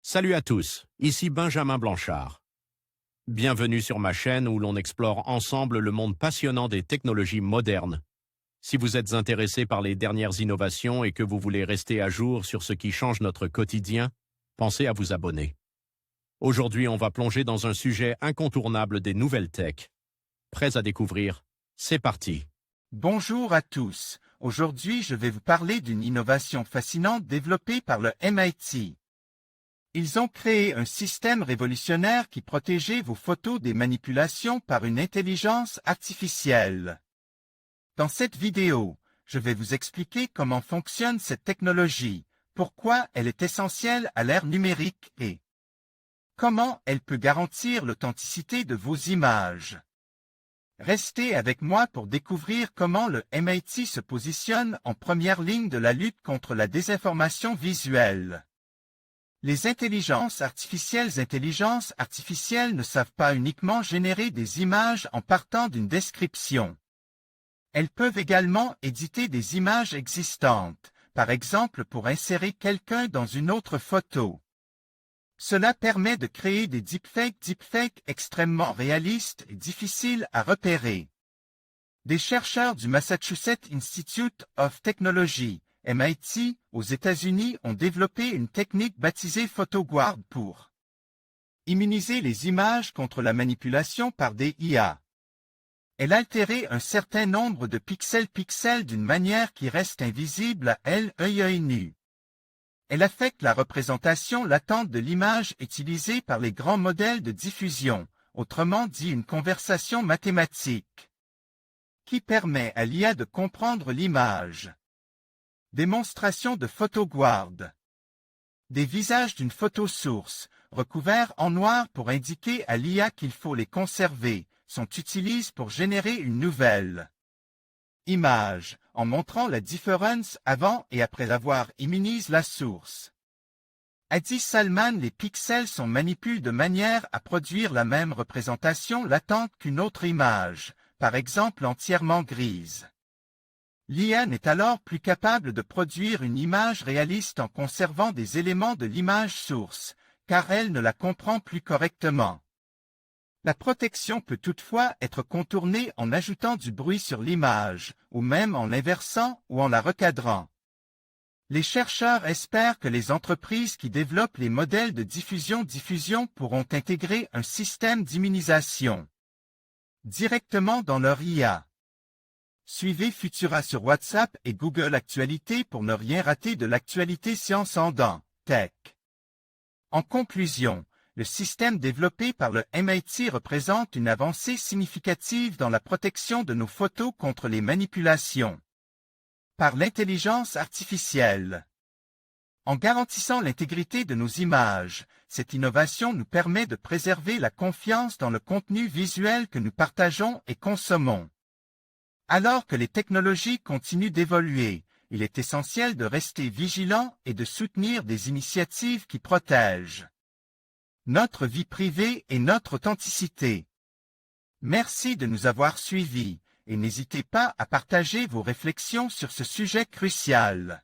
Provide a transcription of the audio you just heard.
Salut à tous, ici Benjamin Blanchard. Bienvenue sur ma chaîne où l'on explore ensemble le monde passionnant des technologies modernes. Si vous êtes intéressé par les dernières innovations et que vous voulez rester à jour sur ce qui change notre quotidien, pensez à vous abonner. Aujourd'hui, on va plonger dans un sujet incontournable des nouvelles tech. Prêts à découvrir? C'est parti! Bonjour à tous. Aujourd'hui, je vais vous parler d'une innovation fascinante développée par le MIT. Ils ont créé un système révolutionnaire qui protégeait vos photos des manipulations par une intelligence artificielle. Dans cette vidéo, je vais vous expliquer comment fonctionne cette technologie, pourquoi elle est essentielle à l'ère numérique et comment elle peut garantir l'authenticité de vos images. Restez avec moi pour découvrir comment le MIT se positionne en première ligne de la lutte contre la désinformation visuelle. Les intelligences artificielles ne savent pas uniquement générer des images en partant d'une description. Elles peuvent également éditer des images existantes, par exemple pour insérer quelqu'un dans une autre photo. Cela permet de créer des deepfakes extrêmement réalistes et difficiles à repérer. Des chercheurs du Massachusetts Institute of Technology, MIT, aux États-Unis ont développé une technique baptisée PhotoGuard pour immuniser les images contre la manipulation par des IA. Elle altérait un certain nombre de pixels d'une manière qui reste invisible à l'œil nu. Elle affecte la représentation latente de l'image utilisée par les grands modèles de diffusion, autrement dit une conversation mathématique, qui permet à l'IA de comprendre l'image. Démonstration de PhotoGuard. Des visages d'une photo source, recouverts en noir pour indiquer à l'IA qu'il faut les conserver, sont utilisés pour générer une nouvelle image, en montrant la différence avant et après avoir immunisé la source. A dit Salman, les pixels sont manipulés de manière à produire la même représentation latente qu'une autre image, par exemple entièrement grise. L'IA n'est alors plus capable de produire une image réaliste en conservant des éléments de l'image source, car elle ne la comprend plus correctement. La protection peut toutefois être contournée en ajoutant du bruit sur l'image, ou même en l'inversant ou en la recadrant. Les chercheurs espèrent que les entreprises qui développent les modèles de diffusion pourront intégrer un système d'immunisation directement dans leur IA. Suivez Futura sur WhatsApp et Google Actualités pour ne rien rater de l'actualité science en tech. En conclusion, le système développé par le MIT représente une avancée significative dans la protection de nos photos contre les manipulations par l'intelligence artificielle. En garantissant l'intégrité de nos images, cette innovation nous permet de préserver la confiance dans le contenu visuel que nous partageons et consommons. Alors que les technologies continuent d'évoluer, il est essentiel de rester vigilant et de soutenir des initiatives qui protègent notre vie privée et notre authenticité. Merci de nous avoir suivis et n'hésitez pas à partager vos réflexions sur ce sujet crucial.